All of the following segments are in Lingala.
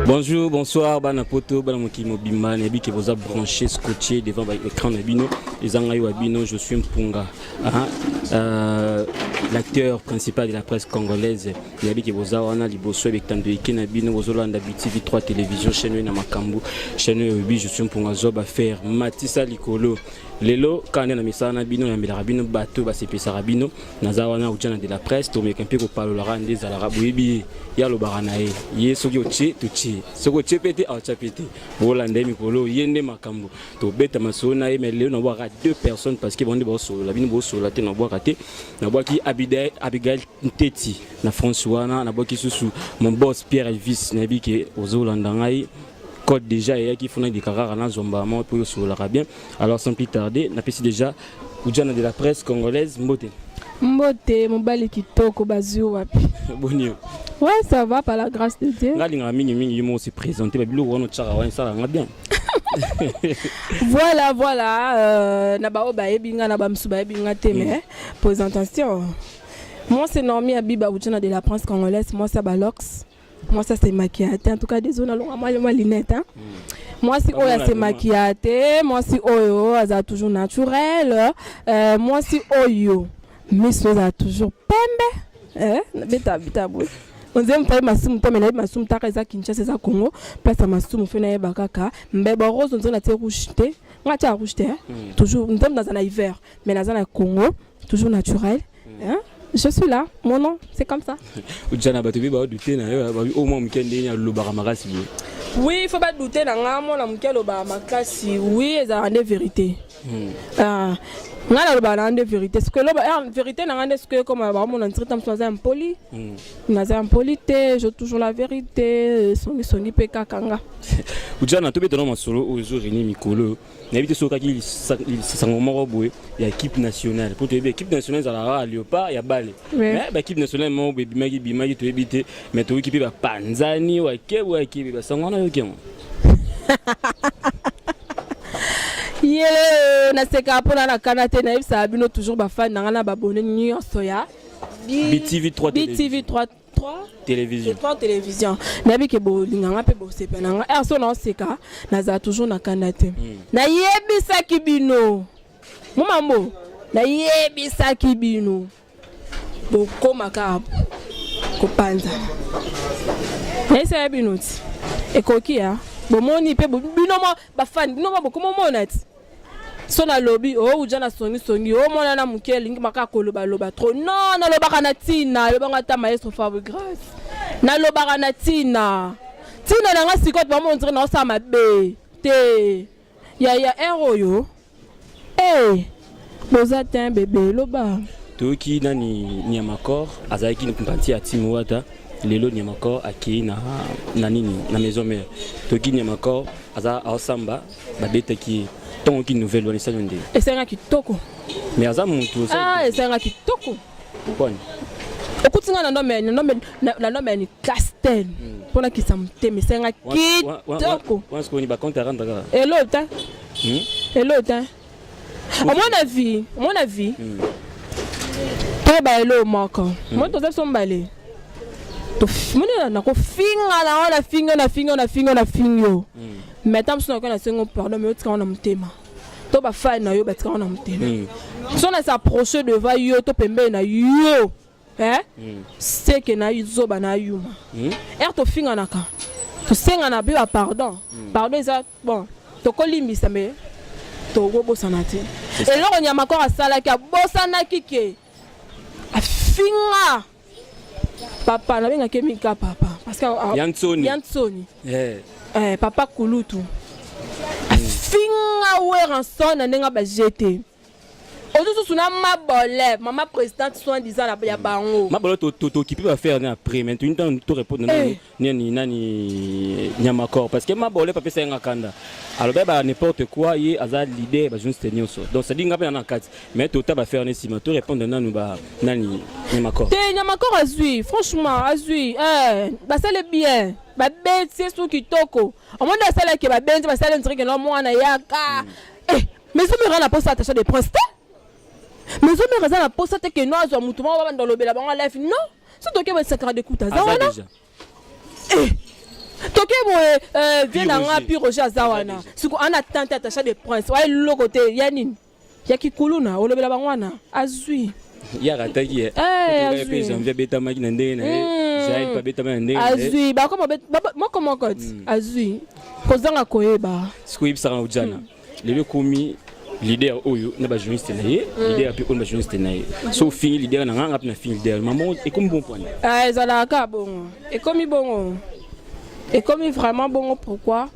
Bonjour, bonsoir, Banapoto, Banamokimo Bimman, et que vous avez branché, scotché devant l'écran de Bino, les Angaïo Abino, je suis Mpunga. L'acteur principal de la presse congolaise, il y a que vous avez Liboso avec Tandoïke Nabino, vous avez TV 3 télévision, chaîne Namakambu, chaîne Ubi, je suis Mpunga Zob affaire, Matissa Likolo. Lelo, quand on a mis ça, on a bino, on a mis la rabino, bateau, c'est pisa rabino, Nazawana ou de la presse, tu mets un peu pour parler la rande des arabouibi, yalo baranae, yé soki oche, tu che, soko che pété, au chapété, Hollandais, Mikolo, yende makambo, tu bête masona, mais Léo n'a boire à 2 personnes parce qu'ils vont de bosso, la bino bosso, la tête n'a boire raté, n'a boire qui Abigail Nteti, na François, n'a boire qui sous mon boss Pierre Elvis, n'a bi qui aux Hollandais. Code déjà et qui font des carrières en zombament pour sur l'arabien. Alors sans plus tarder, n'a pas déjà Oudjana de la presse congolaise Mbote. Mbote, mon bal qui toque au bazou wapi. Bonjour. Ouais, ça va par la grâce de Dieu. Là, ils m'ont se présenté, mais bilo on tchara ça va bien. Voilà, naba obaye binga naba msubaye binga teme présentation. Moi c'est Normi Abiba Oudjana de la presse congolaise, moi c'est Balox. Moi ça c'est maquillate, en tout cas des zones à moi lunette hein. Moi si Oya c'est maquillate, moi si Oyo ça toujours naturel, moi si Oyo mais ça toujours pembe, beta boy. On dit on parle masum to mais masum ta kaza Kinshasa za Congo, place à masum fait na bakaka, mbeba rose on dit na te rouge té, on a rouge té, toujours nous sommes dans un hiver, mais dans un Congo toujours naturel, hein. Je suis là, mon nom, c'est comme ça. Au moins, oui, il ne faut pas douter, oui, c'est la vérité. La vérité, c'est que la vérité, c'est que comme on a un impoli, j'ai toujours la vérité, son IPK Kanga. Ujana to beto na solo ozo René Mikolo na bité soka ki sango moko boye ya équipe nationale pour te équipe nationale za la Léopard ya bale mais ba équipe nationale mo be bimaki to ebité mais to équipe ba Panzani wa kebu équipe ba sango na yokemo yele na seka pona na kanate na ibsa bino toujours ba fan na ba bonne nyonso ya BTV 3 télévision. 3 télévision. Nabi ke bo linganga pe bo sepenanga. Erso na seka na za toujours na kanate. Na yebisa kibino. Mumambo. Na yebisa kibino. Bo koma ka ko panza. Esa binoti. Ekokia. Bo moni pe bo bino mo ba fan bino mo bo komo monati. So na lobby oh Oudjana songi oh mona na mukeli ngi makako loba trop non na loba kana tina loba ngata maestro Fabre Grâce na loba kana tina na nga sikot ba montre na sa mabe te ya ero yo bozatin bébé loba toki nani Nyamakor azaki nkumpanti ya Timwata lelo Nyamakor aki na nini na maison mère toki Nyamakor aza osamba babeta ki tant qu'une nouvelle on est ça ndé et c'est un kitoko mais aza mutu et c'est un kitoko bon okutinga na nome ni Castel pona ki samte mais c'est un kitoko pense qu'on y va compter rendre et l'autre à mon avis toi ba elo moko moi to ça sombalé to mona na ko finga na fingo mais tant que on a sengo pardon mais on a mutema to ba fa na yo ba tika on a mutema so na s'approcher devant yo to pembe na yo c'est que na izo ba na yuma to finga naka to senga na bi pardon ça bon to kolimbisa mais to go bosanate et là on y a makor asala ki bosana kike a finga papa na benga kemika papa parce que Yansoni papa Kulutu finga weranson na nenga ba jeté ozo suna mabole maman présidente soin disant la ya bango mabole to qui peut faire après maintenant to répondre nani Nyamakor parce que mabole papa c'est un kanda alors ba n'importe quoi y aza l'idée ba juste nyonso donc ça dit ngapa na kati mais to ta ba faire nesi to répondre nanu ba nani Nyamakor te Nyamakor azui franchement azui ba ça le bien ba bête c'est sous kitoko au monde ça là que ba bête ba ça le truc que non moi na yaka et mais ça me rend la poste attaché des princes. Mais ça me rend la poste que nous avons tout le monde dans le bel avant la non. C'est toi qui vas sacrer des coups à Zawana. Toi qui viens dans puis Roger Zawana. Si on attend attaché des princes, ouais le côté Yanine. Yaki kuluna ole bela bangwana azui. Ya rataki. Azui. Janvier beta makina ndene. Jail pa beta ndene. Azui ba comment côté azui. Kozanga koyeba. Siko yibsaka ujana. Lebe komi leader oyo na ba journaliste na ye, leader pe on ba journaliste na ye. So fini leader na nganga na fini leader. Maman et comme bon point. Ezala ka bon. Et comme bon. Et comme vraiment bon pourquoi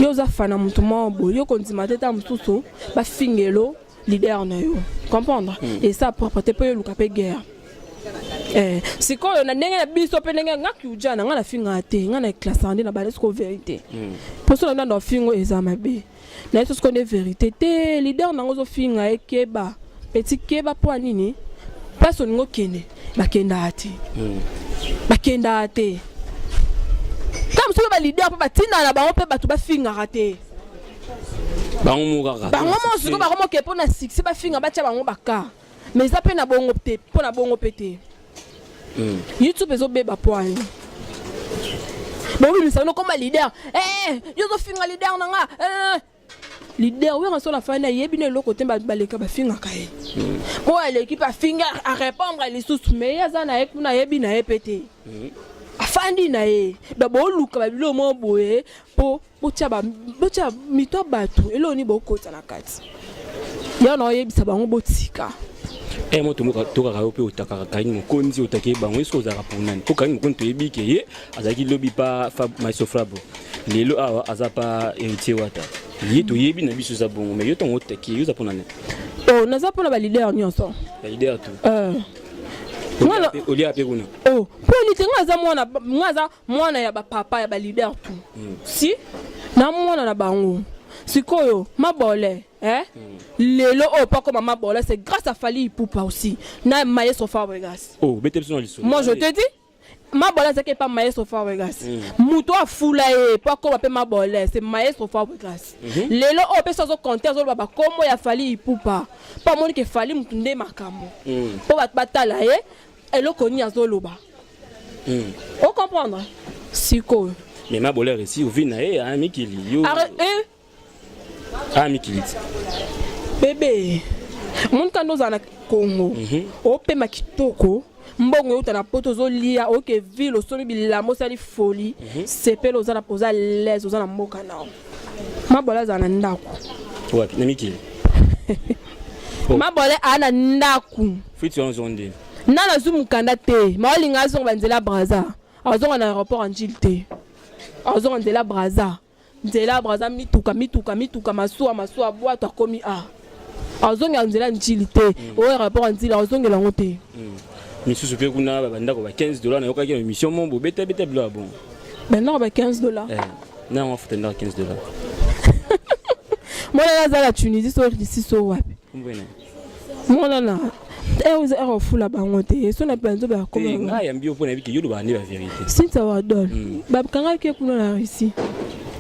yo za fana mutu mambo yo kontima teta mususu ba fingelo leader na yo comprendre et ça pour te payer luka pe guerre c'est quoi na ndenge na biso pe ndenge ngaki ujana ngana finga te ngana classe ande na bale ko vérité pour ça na ndo fingo ezama be na eso ko ne vérité te leader na ngozo finga ekeba petit keba po nini paso ngo kene bakenda ati bakenda ate comme si le leader peut tina na bango pe batu ba finga raté bango mukaka bango mo siko bango mo ke pona 6 ba finga ba tia bango baka mais ça pe na bongo te pona bongo pété YouTube ezo beba poani bon oui ça no comme leader yo zo finga leader na nga leader oui on la fin na yebi ne loko te ba baleka ba finga kae bon l'équipe a finga à répondre les sous mais ya za na ekuna yebi na epété afandi na ye ba bo luka ba bilo mo boye po tia mito batu elo ni bokota na kati ya na ye bisa bango botika moto muka toka ka ope otaka kanyi mokonzi otake bango eso za raponani ko kanyi mokonto yebike ye azaki lobi pa Maestro Frabo lelo awa azapa héritier wata yito yebi na biso za bongo mais yo tongo otake yo za ponane naza pona ba leader nyonso ba leader tu Olia Peruna. Polite ngaza mwana ya ba papa ya ba leader tu. Si na mwana na bango. Sikoyo mabole lelo pas comme mabole c'est grâce à Fally Ipupa aussi. Na Maestro Fabregas. Bete besoin liso. Moi je te dis mabole c'est pas Maestro Fabregas. Muto a fulaye pas comme appelle mabole c'est Maestro Fabregas. Lelo pe sozo compter zo baba comme ya Fally Ipupa. Pas moni que Fally mutunde makambo. Po batala et le connu à Zoloba. On comprendre? Siko. Mais ma bolère ici, au vin à Mikili. Ah, Mikili. Bébé, mon kano zana Congo. Ope makitoko. Mbongo utana poto zolia oke ville au somi bila mosali folie. Sepe lo zana posa les ozana mboka na. Ma bolère zana ndako. Ouais, na Mikili. Ma bolère ana ndako. Fuitu en zonde. Nana zoom kandate maolinga azonga banzela braza azonga na aéroport en Jilté azonga nzela braza mituka masuwa boato akomi azonga nzela Jilté au aéroport en Jilté azonga lango te misusu pe kuna bandako ba $15 na yokaki émission mombo beta bilo bon ben non ba $15 na on faut $15 moi là za la Tunisie so ici so wapi moi là vous avez fou la bangote so na penzo ba comme nga ya mbio pona biki yulu ba ni la vérité si ça va dol ba kanga ke kuna na ici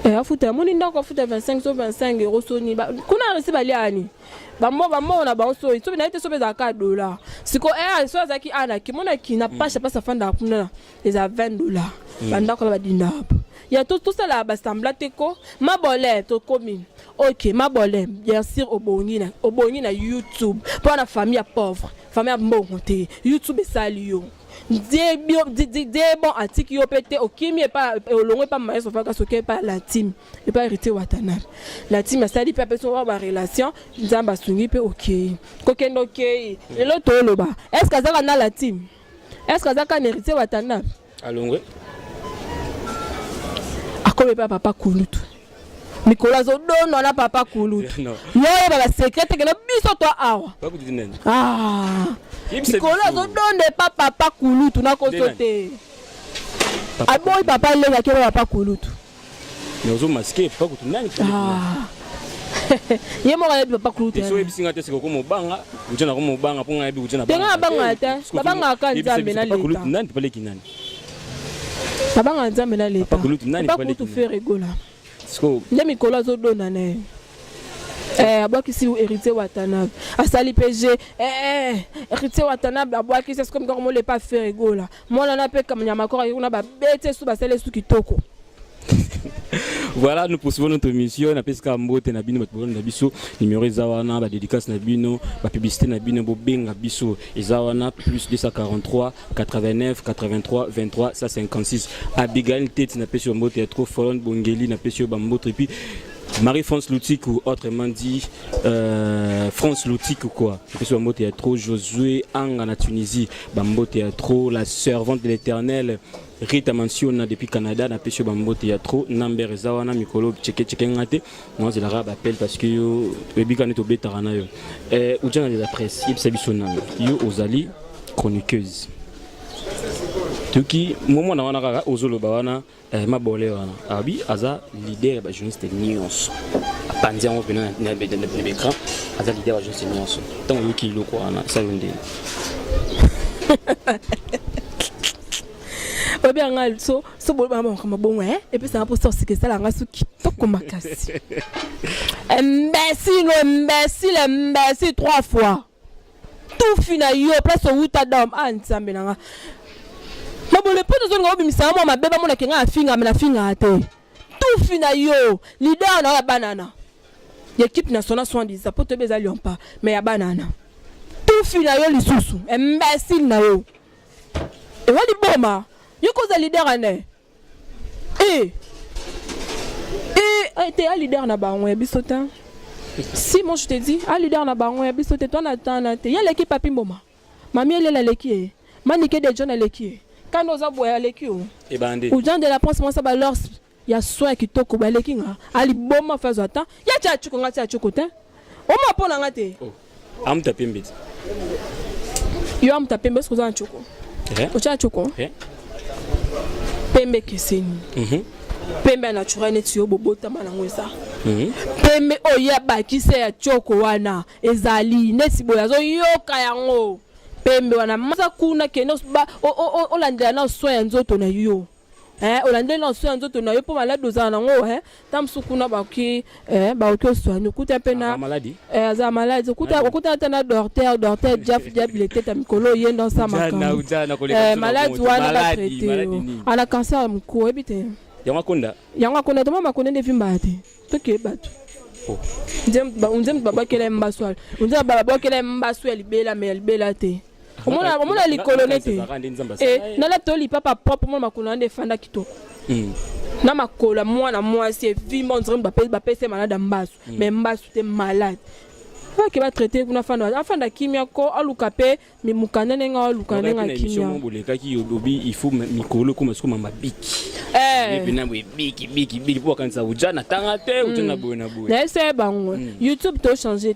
afuta moni ndako afuta 25 euros so ni ba kuna resi ba liani ba mo na ba so na ite so beza ka $. Siko so zaki ana ki mona ki na pas sa fanda kuna les à $20 ba ndako ba dinda ya tout ça là ba sembla teko ma bolé to komi OK ma bolé bien sûr obongi na YouTube pour la famille pauvre famille mbongote YouTube salio bon article yo pété okimi et pas olongo pas Maestro Fabregas OK pas la team et pas hérité Watanabe la team ça dit pas personne ba relation nzamba sungi pe OK kokendo OK et l'autre loba est-ce que ça na la team est-ce que ça kan hérité Watanabe alongwe comme papa Kulutu Nicolas Odono na papa Kulutu yo ba secret que na biso to awa Nicolas Odono pas papa Kulutu na kosote aboy papa le ka papa Kulutu mais ozo masquer pas kutu nani ye mo ga papa Kulutu so ebisinga te siko ko mobanga ujana ko mobanga ponga ebi ujana banga ta babanga ka nzambe na leta Kulutu nani pale kinani babanga nzambe na leta Papa Kulutu nani papa Kulutu fait rigola siko nde Nicolas Odono na Abwakisi héritier Watanabe asali PG héritier Watanabe abwakisi c'est comme quand on le pas faire rigola moi on a pe comme nyamakora on ba bête sous basele sous kitoko. Voilà, nous poursuivons notre émission. Na peska mbote na bino batbolo na biso numéro ezawana ba dédicace na bino ba publicité na bino bo benga biso ezawana plus 243 89 83 23 156 Abigail Tete na peso mbote trop Folon Bongeli na peso ba mbote puis Marie-France Loutique ou autrement dit France Loutique ou quoi. Peso ba mbote trop Josué Anga na Tunisie ba mbote trop la servante de l'Éternel Rita Mansiona depuis Canada na peso bambo théâtre number zawana mikolo cheke ngate moi je la rab appelle parce que yo bebika neto betarana yo ujana de la presse yebisa biso nanga yo ozali chroniqueuse tuki momo na wana kaka ozoloba wana mabole wana abi aza leader ba journaliste nyonso apanzia ngo pena na l'écran aza leader ba journaliste nyonso tant yo ki loko wana ça yonde bien so bon bon et puis ça pour ça que ça la race qui toko makasi imbécile 3 fois tout fina yo place au uta dam ansambe nanga mabole po zo ngo bimisa mo mabeba mo na kenga afinga na finga ate tout fina yo leader na banana l'équipe nationale soit dit ça pour te beza lion pas mais ya banana tout fina yo lisusu imbécile na yo et wali boma you cause a leader ane t'es un leader na baron bisota si moi je te dis un leader na baron bisota toi na t'es y a l'équipe papi mboma mami elle la l'équipe manike de John l'équipe quand nous avons l'équipe et bandé ou gens de la pense moi ça ba leur y a soin qui toko ba l'équipe ali boma fazo ata ya cha chuko ngati chuko te o ma pona ngate am tapembe yo am tapembe ce que za chuko o cha chuko pembe keseni pembe naturel neti yo bobota manango eza pembe oya bakise ya choko wana ezali neti boya zo yoka yango pembe wana masa kuna keno ba olandela na so ya nzoto na yo olandela na so ya nzoto na yo po malade ozana nango tamsukuna baki baki oswani kuta pena maladie za malade kuta tana docteur diable les têtes mikolo yenda sa makamo malade wana ba traité ana cancer mko ebite yango konda to mama konende vimba te to ke bato nzem baba kele mbaswal nzem baba kele mbaswal libela mais libela te omona likolone te na la toli papa propre mo makolo ande fanda kitoko na makola mwana mwasi vimba on dirait ba pese malade mbasu mais mbasu te malade qui va traiter kuna fanda kimia ko aluka pe mi mukanene nga aluka nga kimia il faut mikolo comme ce mama biki bina biki pour quand ça ujana tangate ujana bona boye na c'est bango YouTube to changer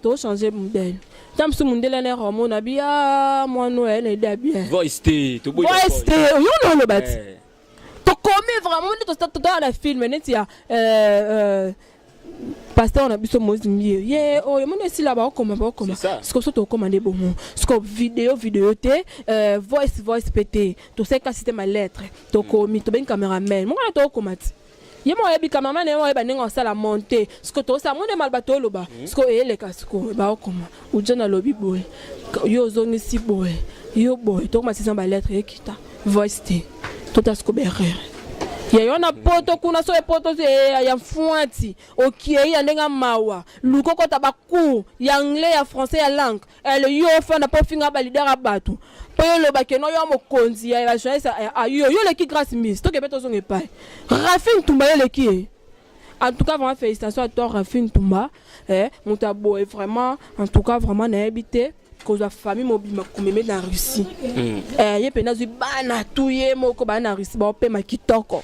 modèle tamsu mundela na hormone bia moi Noël et bien voice to you know about to comme vraiment to dans la film neti ya pasteur na biso mozimie yo mona si là ba okoma ce que to commander bon ce que vidéo te voice pété to sais ka c'était ma lettre to komi to ben cameraman mo to komati ye mo yebi cameraman e mo yeba ninga sala monter ce que to sa mo de mal bato loba ce que ele ka ce que ba okoma ujana lobi boy yo zongi si boy yo boy to komati sa ba lettre ekita voice te to ta ce que berrer ya na poto kuna so poto ya fuanti okiei ndenga mawa lukoko tabaku ya anglais ya français ya langue elle yo fa na po finga ba leader abatu po lo ba keno yo mokonzi ya la journée yo le ki grâce miss to ke beto zonge pai Rafine Tumba yo le ki en tout cas vraiment félicitations à toi Rafine Tumba mutabo est vraiment en tout cas vraiment na habité cause la famille mobile komeme na Russie ye pena zu bana tuye moko bana Russie ba pe makitoko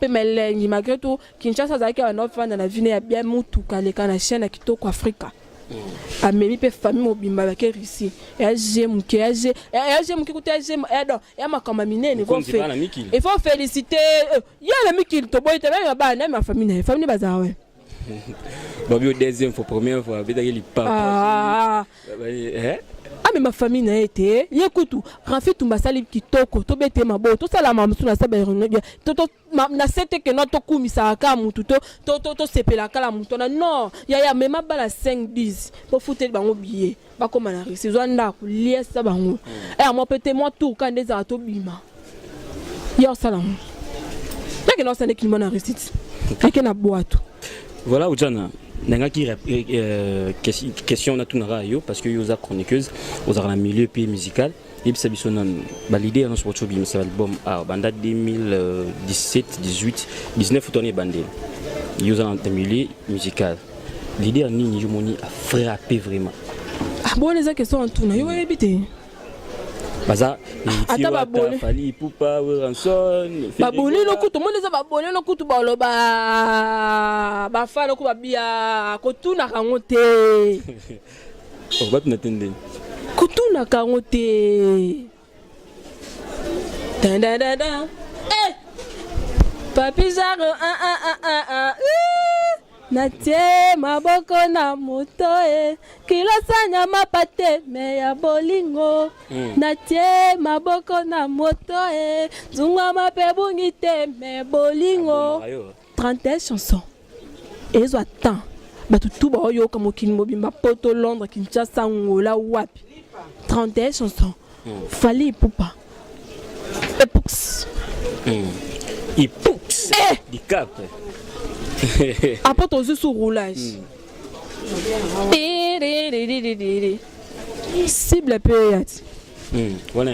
pe melengi malgré tout Kinshasa zaki a no fanda na vine ya bien mutuka leka na chaîne kitoko Afrika amemi pe famille mobimba ba ke Russie j'aime écoute j'aime ya makama minene il faut féliciter ya le mikil to boy te ba ma famille bazawe Babio deuxième fois première fois avec les papa mais ma famille n'a été écoute Rafi Tumbasali kitoko to bete mabo to sala mamusu na saba to na sete que no to kumisa ka mutu to sepela kala mutu na non ya mema bala 5 10 pour foutre bango billet ba koma na risi zwanda ku liesa bango moi pété moi tout quand des ato bima yo salam que non c'est qui na réussite que na boîte voilà Ujana nanga qui question na tunara yo parce que yo za chroniqueuse aux dans le milieu pays musical et puis ça bisonon l'idée annonce pour chobi c'est album banda 2017 18 19 tourné bandé yo za dans le milieu musical l'idée ni yo moni a frappé vraiment bon les questions en tuna yo habité baza fali pupa ranson baboni no kutu moneza baboni no kutu ba fa no ku babia ko tuna kango te o ba tuna tende kutuna kango te da papi zaro Natie maboko na moto kilosanya mapate me ya bolingo Natie maboko na moto zungwa mapebungi te me bolingo 31 chansons ezo attend batu tuba oyo kama kinmobimba poto Londres Kinshasa ngola wapi 31 chansons Fali Ipupa Epux Ipux di cap après ton sous roulage cible payette voilà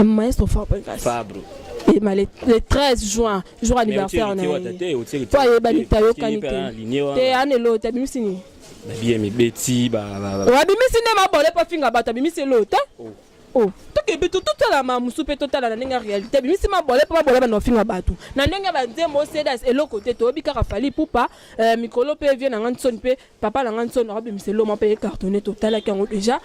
maestro Fabre et le 13 juin jour anniversaire on a toi et balita yo kanite te anelo te bimisini bien mais beti ba wa bimisini ma bolé pas finga bata bimisi lote oh to ke beto tout la mamusu pe total na ninga réalité bimisi ma bolé pas bolé ba no finga batu na ninga ba nzembo sedas et lokote to bika Fali Ipupa mikolo pe vient na nganson pe papa na nganson na bimisi lo ma pe cartonné total ki ngo déjà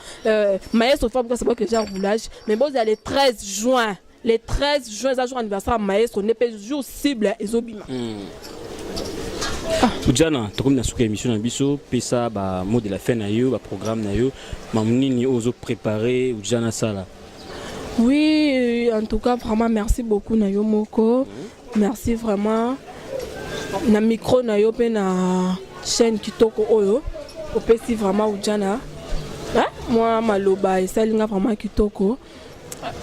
maestro Fabre c'est pas que genre roulage mais bon c'est le 13 juin le 13 juin ça jour anniversaire maestro n'est pas jour cible ezobima Ujana tokomi na suka émission na biso pesa ba mot de la fin na yo ba programme na yo mamnini ozo préparer Ujana sala. Oui, en tout cas vraiment merci beaucoup na yo moko. Merci vraiment na micro na yo pe na chaîne kitoko oyo opesi vraiment Ujana. Moi maloba esalinga vraiment kitoko.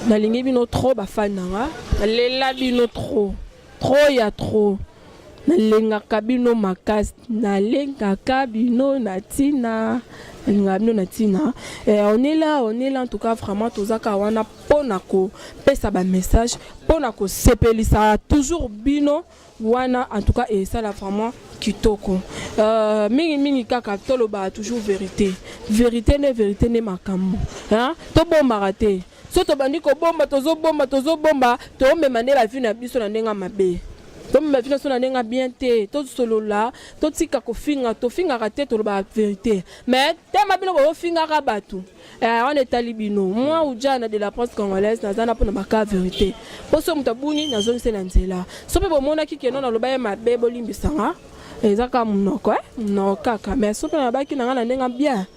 Na lingi bino trop ba fan na lela bino trop ya trop. Nalenga bino makas nalenga bino natina natina on est là en tout cas vraiment tozaka wana ponako pesa ba message ponako sepelisa toujours bino wana en tout cas et ça là vraiment kitoko mingi kaka toloba toujours vérité ne makambo to bomba raté soto bandi ko bomba tozo bomba to memane la vie na biso na ndenga mabe donc ma vie na nenga bien te to solo là to tika ko finga to finga raté to ba vérité mais tema bino ko finga ka batu on est talibino moi Ujana de la presse congolaise na zana pona ba vérité poso mutabuni na zone c'est na nzela so pe bomona ki keno na loba ma bebo limbisanga ezaka munoko no kaka mais so pe na ba ki na ngana nenga bien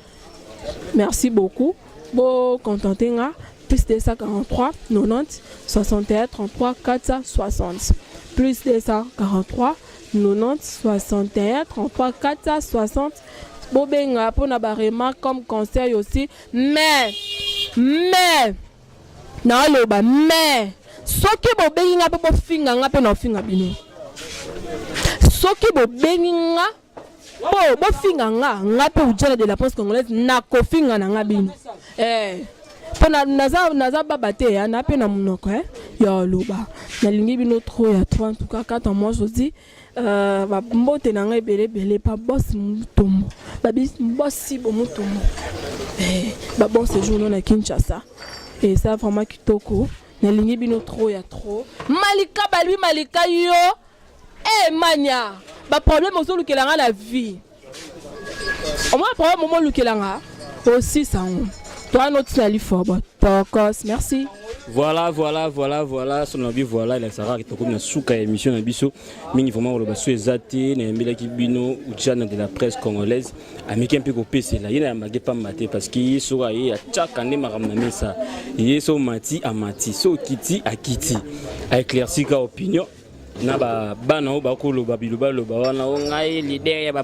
merci beaucoup bo contentenga plus de 143 90 61 33 460 plus de 143 90 61 33 460 bobenga pona ba remarque comme conseil aussi mais na loba mais soki bobenga po finga nga pe na finga bino soki bobenga bo finga nga pe Ujana de la presse congolaise na ko finga na nga bino pona naza babate ya na pe na munoko ya loba na lingi bino trop ya trop en tout cas quand moi je dis ba mbote na nga belé pas boss mutombo ba boss bo mutombo ba bon séjour na Kinshasa et ça vraiment kitoko na lingi bino trop ya trop malika yo mania ba problème ozo lukelanga la vie au moins problème moment lukelanga aussi ça toi notre sali fort Pocos, merci. Voilà, son avis, voilà, il a sa rare comme une souka émission na biso, mais vraiment le basso ezati, na mbela kibino ujana de la presse congolaise, américain peu ko PC là, il a magé pas maté parce qu'il sera y a chaque année maramna mesa. Il so mati a mati, so kiti a kiti. A éclairci ka opinion. Na ba bana ba ko lo ba biluba lo ba wana ngai leader ya ba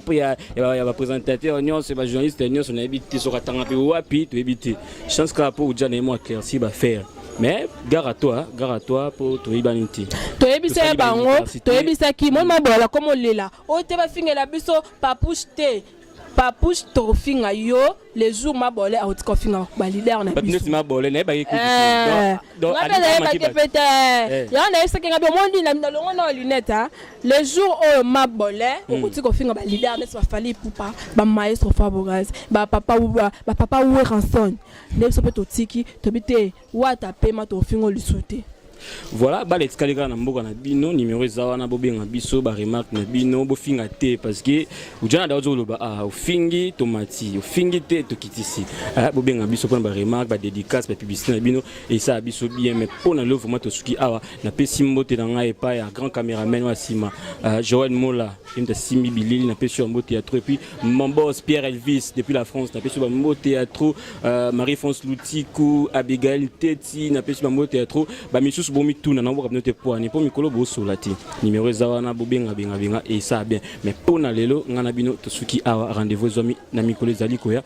présentateur nyonso ba journaliste nyonso na ebiti so katanga pe wapi to ebiti chance ka po ujana mo éclairci ba faire. Mais gare à toi pour te ibaniti. To ebisa bango, to ebisa ki mo mabola comme lela. O te ba fingela biso papouche to finga yo les jours mabolé a oti ko finga ba leader na biso. Ba mabolé na ba écoute. Donc ya na esa kinga be mondi na longo na lunette les jours o mabolé o oti ko finga ba leader na ba fali pupa ba maestro Faboraz ba papa ou ranson. Ne so pe to tiki to bité wa ta pema to finga lisuté. Voilà, bah les escaliers na mboka na bino numéro za wana bobenga biso ba remarque na bino bo finga te parce que ujana da ozo loba o fingi tomati o fingi te to kitisi bobenga biso pona ba remarque ba dédicace ba publicité na bino et ça biso bien mais pona le vraiment to suki awa na pesi mbote na ngai pa ya grand caméraman wa sima Joël Mola imta Simi Bilili na pesi mbote ya trop et puis mon boss Pierre Elvis depuis la France na pesi mbote ya trop Marie-France Loutikou Abigail Teti na pesi mbote ya trop ba misus bomi tuna na boka note poani po mikolo bo solati numéro za wana bobenga benga et ça bien mais pona lelo ngana bino to suki awa rendez-vous zomi na mikolo zali koya